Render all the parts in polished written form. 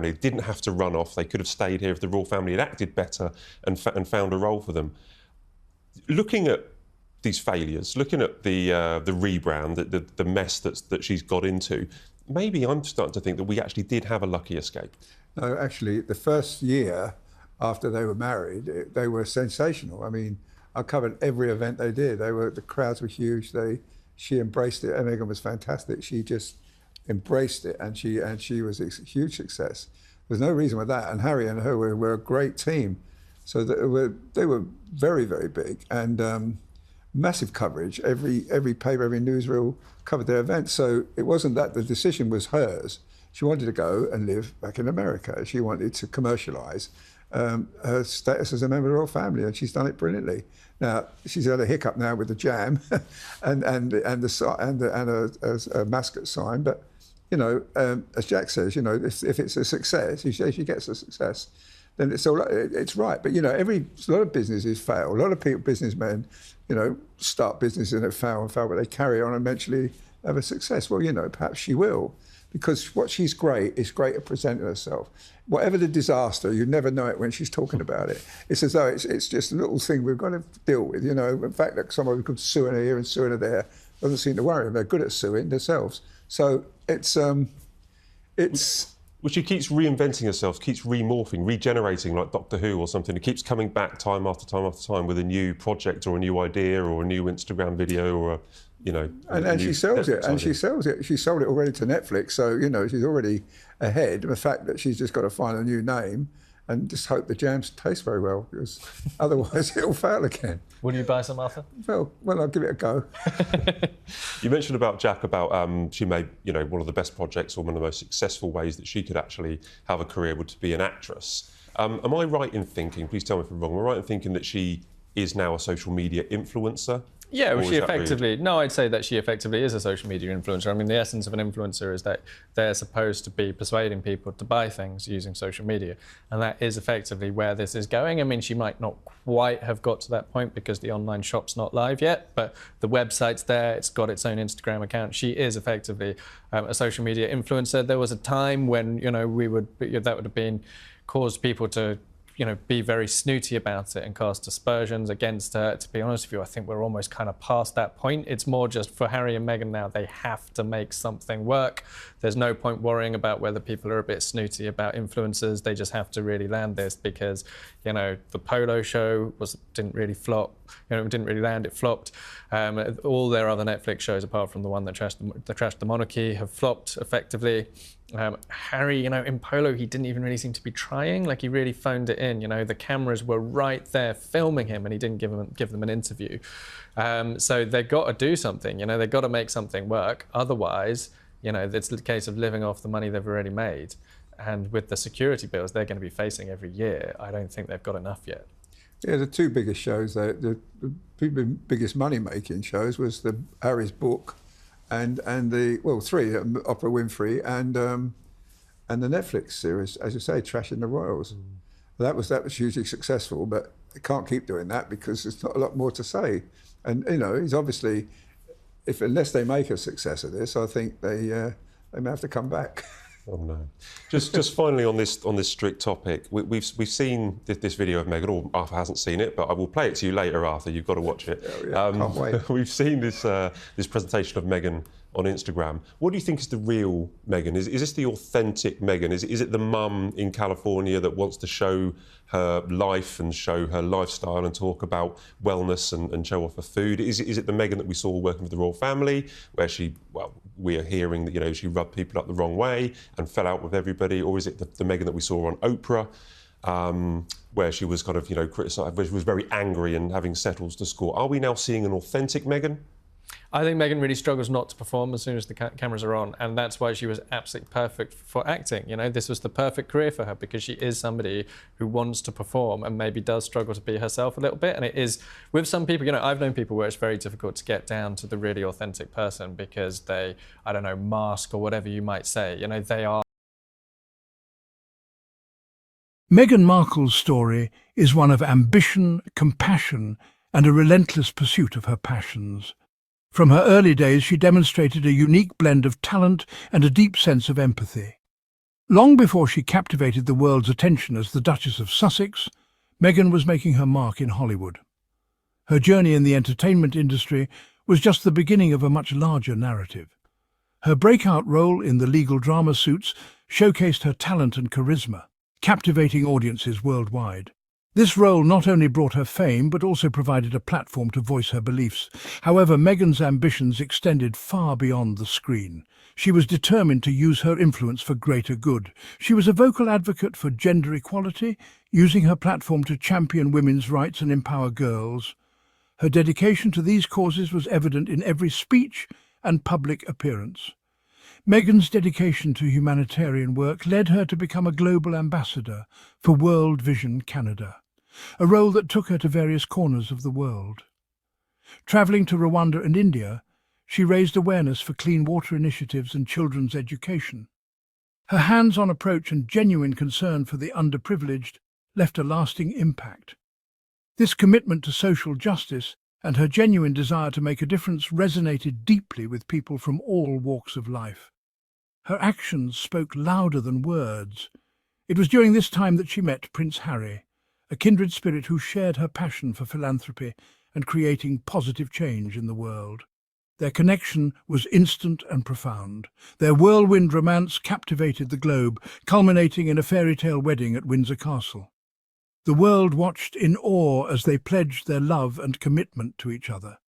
They didn't have to run off. They could have stayed here if the royal family had acted better and found a role for them. Looking at these failures, looking at the rebrand, the mess that she's got into, maybe I'm starting to think that we actually did have a lucky escape. No, actually, the first year after they were married, they were sensational. I mean, I covered every event they did. The crowds were huge. She embraced it. And Meghan was fantastic. She just embraced it, and she was a huge success. There's no reason with that. And Harry and her were a great team. So they were very, very big, and massive coverage. Every paper, every newsreel covered their events. So it wasn't that the decision was hers. She wanted to go and live back in America. She wanted to commercialise her status as a member of the royal family, and she's done it brilliantly. Now she's had a hiccup now with the jam, and a mascot sign. But you know, as Jack says, you know, if it's a success, if she gets a success, then it's right. But you know, a lot of businesses fail. A lot of businessmen, you know, start businesses and they fail, but they carry on and eventually have a success. Well, you know, perhaps she will, because what she's great at presenting herself. Whatever the disaster, you never know it when she's talking about it. It's as though it's just a little thing we've got to deal with. You know, in fact, like somebody could sue her here and sue her there doesn't seem to worry them. They're good at suing themselves. So it's. Well, she keeps reinventing herself, keeps remorphing, regenerating like Doctor Who or something. It keeps coming back time after time after time with a new project or a new idea or a new Instagram video or a, you know. And she sells it, and she sells it. She sold it already to Netflix, so you know she's already ahead. The fact that she's just got to find a new name and just hope the jams taste very well, because otherwise it'll fail again. Will you buy some, Arthur? Well, I'll give it a go. You mentioned about Jack, about she made, you know, one of the best projects or one of the most successful ways that she could actually have a career would be an actress. Am I right in thinking, please tell me if I'm wrong, am I right in thinking that she is now a social media influencer? Yeah, well, she effectively, no, I'd say that she effectively is a social media influencer. I mean, the essence of an influencer is that they're supposed to be persuading people to buy things using social media. And that is effectively where this is going. I mean, she might not quite have got to that point because the online shop's not live yet, but the website's there, it's got its own Instagram account. She is effectively a social media influencer. There was a time when, you know, that would have been caused people to, you know, be very snooty about it and cast aspersions against her. To be honest with you, I think we're almost kind of past that point. It's more just for Harry and Meghan now, they have to make something work. There's no point worrying about whether people are a bit snooty about influencers. They just have to really land this because, you know, the polo show didn't really flop. You know, it didn't really land, it flopped. All their other Netflix shows, apart from the one that trashed the monarchy, have flopped effectively. Harry, you know, in polo, he didn't even really seem to be trying. Like, he really phoned it in. You know, the cameras were right there filming him, and he didn't give them an interview. So they've got to do something. You know, they've got to make something work. Otherwise, you know, it's a case of living off the money they've already made. And with the security bills they're going to be facing every year, I don't think they've got enough yet. Yeah, the two biggest shows, the biggest money-making shows was Harry's book, and three, Oprah Winfrey, and the Netflix series, as you say, Trashing the Royals. That was hugely successful, but they can't keep doing that because there's not a lot more to say. And you know, he's obviously, unless they make a success of this, I think they may have to come back. Oh no! Just finally on this strict topic, we've seen this video of Meghan. Or Arthur hasn't seen it, but I will play it to you later, Arthur. You've got to watch it. Oh, yeah, can't wait. We've seen this presentation of Meghan on Instagram. What do you think is the real Meghan? Is this the authentic Meghan? Is it the mum in California that wants to show her life and show her lifestyle and talk about wellness and show off her food? Is it the Meghan that we saw working with the royal family, where we are hearing that, you know, she rubbed people up the wrong way and fell out with everybody? Or is it the Meghan that we saw on Oprah, where she was kind of, you know, criticised, where she was very angry and having settles to score? Are we now seeing an authentic Meghan? I think Meghan really struggles not to perform as soon as the cameras are on, and that's why she was absolutely perfect for acting. You know, this was the perfect career for her because she is somebody who wants to perform and maybe does struggle to be herself a little bit. And it is, with some people, you know, I've known people where it's very difficult to get down to the really authentic person because they, I don't know, mask or whatever you might say. You know, they are. Meghan Markle's story is one of ambition, compassion, and a relentless pursuit of her passions. From her early days, she demonstrated a unique blend of talent and a deep sense of empathy. Long before she captivated the world's attention as the Duchess of Sussex, Meghan was making her mark in Hollywood. Her journey in the entertainment industry was just the beginning of a much larger narrative. Her breakout role in the legal drama Suits showcased her talent and charisma, captivating audiences worldwide. This role not only brought her fame, but also provided a platform to voice her beliefs. However, Meghan's ambitions extended far beyond the screen. She was determined to use her influence for greater good. She was a vocal advocate for gender equality, using her platform to champion women's rights and empower girls. Her dedication to these causes was evident in every speech and public appearance. Meghan's dedication to humanitarian work led her to become a global ambassador for World Vision Canada, a role that took her to various corners of the world. Travelling to Rwanda and India, she raised awareness for clean water initiatives and children's education. Her hands-on approach and genuine concern for the underprivileged left a lasting impact. This commitment to social justice and her genuine desire to make a difference resonated deeply with people from all walks of life. Her actions spoke louder than words. It was during this time that she met Prince Harry, a kindred spirit who shared her passion for philanthropy and creating positive change in the world. Their connection was instant and profound. Their whirlwind romance captivated the globe, culminating in a fairy tale wedding at Windsor Castle. The world watched in awe as they pledged their love and commitment to each other.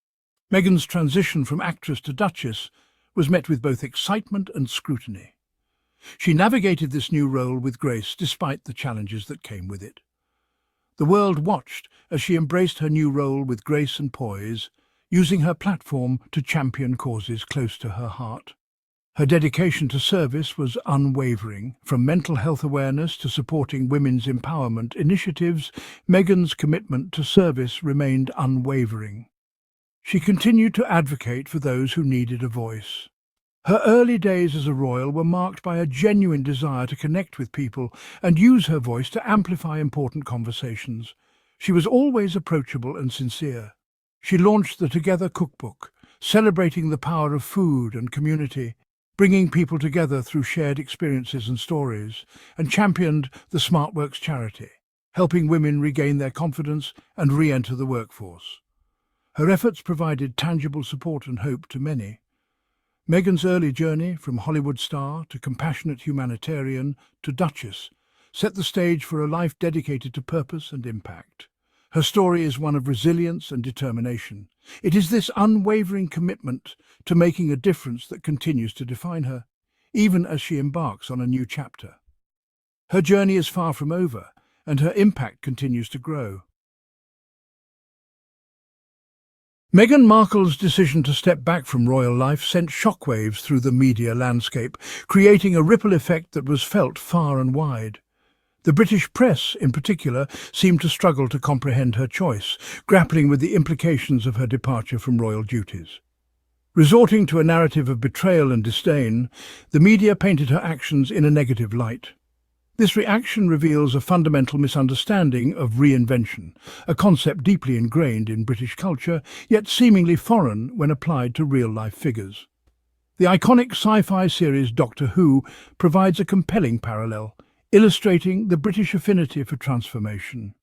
Meghan's transition from actress to duchess was met with both excitement and scrutiny. She navigated this new role with grace despite the challenges that came with it. The world watched as she embraced her new role with grace and poise, using her platform to champion causes close to her heart. Her dedication to service was unwavering. From mental health awareness to supporting women's empowerment initiatives, Meghan's commitment to service remained unwavering. She continued to advocate for those who needed a voice. Her early days as a royal were marked by a genuine desire to connect with people and use her voice to amplify important conversations. She was always approachable and sincere. She launched the Together Cookbook, celebrating the power of food and community, bringing people together through shared experiences and stories, and championed the SmartWorks charity, helping women regain their confidence and re-enter the workforce. Her efforts provided tangible support and hope to many. Meghan's early journey, from Hollywood star to compassionate humanitarian to duchess, set the stage for a life dedicated to purpose and impact. Her story is one of resilience and determination. It is this unwavering commitment to making a difference that continues to define her, even as she embarks on a new chapter. Her journey is far from over, and her impact continues to grow. Meghan Markle's decision to step back from royal life sent shockwaves through the media landscape, creating a ripple effect that was felt far and wide. The British press, in particular, seemed to struggle to comprehend her choice, grappling with the implications of her departure from royal duties. Resorting to a narrative of betrayal and disdain, the media painted her actions in a negative light. This reaction reveals a fundamental misunderstanding of reinvention, a concept deeply ingrained in British culture, yet seemingly foreign when applied to real-life figures. The iconic sci-fi series Doctor Who provides a compelling parallel, illustrating the British affinity for transformation.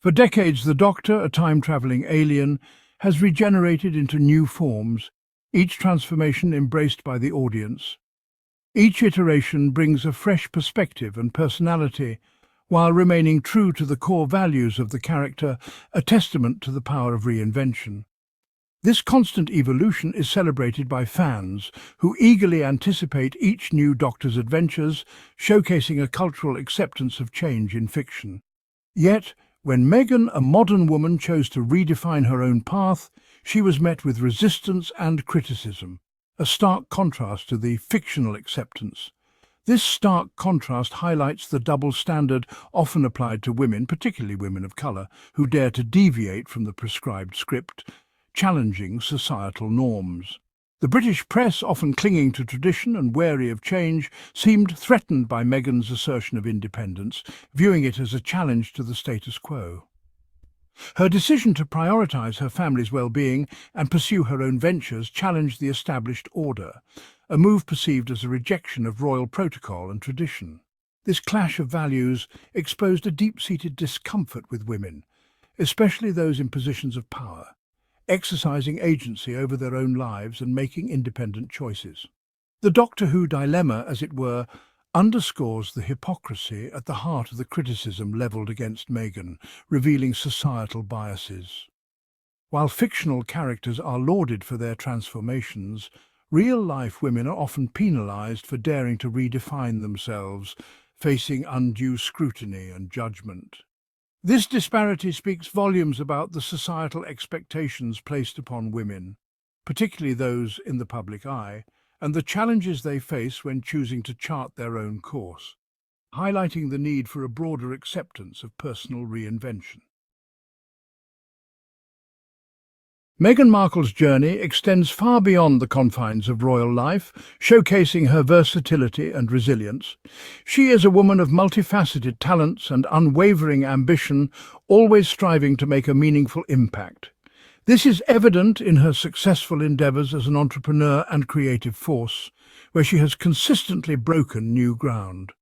For decades, the Doctor, a time-travelling alien, has regenerated into new forms, each transformation embraced by the audience. Each iteration brings a fresh perspective and personality, while remaining true to the core values of the character, a testament to the power of reinvention. This constant evolution is celebrated by fans who eagerly anticipate each new Doctor's adventures, showcasing a cultural acceptance of change in fiction. Yet, when Meghan, a modern woman, chose to redefine her own path, she was met with resistance and criticism, a stark contrast to the fictional acceptance. This stark contrast highlights the double standard often applied to women, particularly women of colour, who dare to deviate from the prescribed script, challenging societal norms. The British press, often clinging to tradition and wary of change, seemed threatened by Meghan's assertion of independence, viewing it as a challenge to the status quo. Her decision to prioritise her family's well-being and pursue her own ventures challenged the established order, a move perceived as a rejection of royal protocol and tradition. This clash of values exposed a deep-seated discomfort with women, especially those in positions of power, exercising agency over their own lives and making independent choices. The Doctor Who dilemma, as it were, underscores the hypocrisy at the heart of the criticism levelled against Meghan, revealing societal biases. While fictional characters are lauded for their transformations, real-life women are often penalised for daring to redefine themselves, facing undue scrutiny and judgment. This disparity speaks volumes about the societal expectations placed upon women, particularly those in the public eye, and the challenges they face when choosing to chart their own course, highlighting the need for a broader acceptance of personal reinvention. Meghan Markle's journey extends far beyond the confines of royal life, showcasing her versatility and resilience. She is a woman of multifaceted talents and unwavering ambition, always striving to make a meaningful impact. This is evident in her successful endeavours as an entrepreneur and creative force, where she has consistently broken new ground.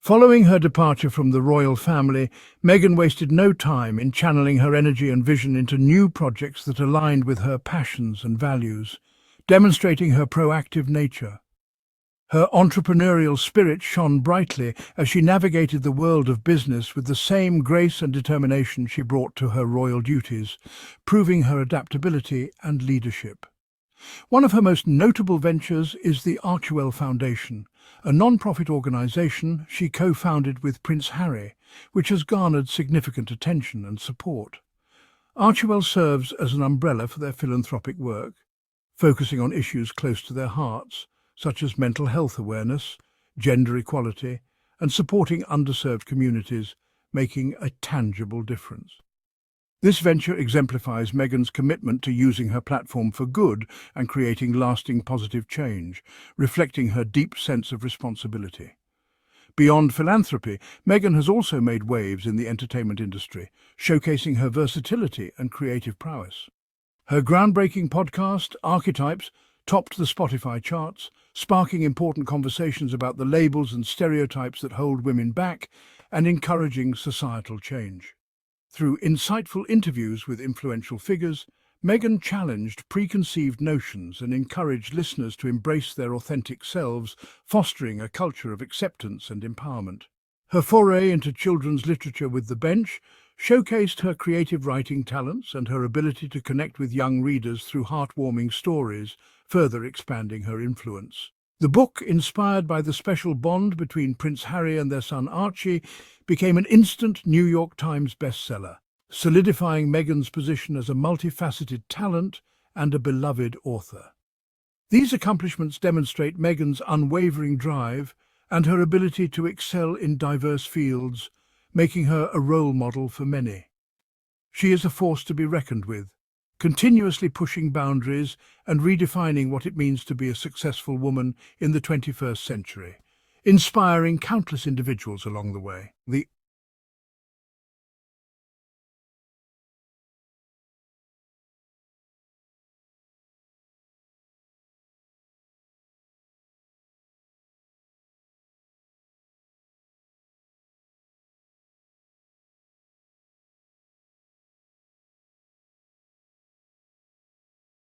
Following her departure from the royal family, Meghan wasted no time in channeling her energy and vision into new projects that aligned with her passions and values, demonstrating her proactive nature. Her entrepreneurial spirit shone brightly as she navigated the world of business with the same grace and determination she brought to her royal duties, proving her adaptability and leadership. One of her most notable ventures is the Archewell Foundation, a non-profit organisation she co-founded with Prince Harry, which has garnered significant attention and support. Archewell serves as an umbrella for their philanthropic work, focusing on issues close to their hearts, such as mental health awareness, gender equality, and supporting underserved communities, making a tangible difference. This venture exemplifies Meghan's commitment to using her platform for good and creating lasting positive change, reflecting her deep sense of responsibility. Beyond philanthropy, Meghan has also made waves in the entertainment industry, showcasing her versatility and creative prowess. Her groundbreaking podcast, Archetypes, topped the Spotify charts, sparking important conversations about the labels and stereotypes that hold women back and encouraging societal change. Through insightful interviews with influential figures, Meghan challenged preconceived notions and encouraged listeners to embrace their authentic selves, fostering a culture of acceptance and empowerment. Her foray into children's literature with The Bench showcased her creative writing talents and her ability to connect with young readers through heartwarming stories, further expanding her influence. The book, inspired by the special bond between Prince Harry and their son Archie, became an instant New York Times bestseller, solidifying Meghan's position as a multifaceted talent and a beloved author. These accomplishments demonstrate Meghan's unwavering drive and her ability to excel in diverse fields, making her a role model for many. She is a force to be reckoned with, continuously pushing boundaries and redefining what it means to be a successful woman in the 21st century, inspiring countless individuals along the way. The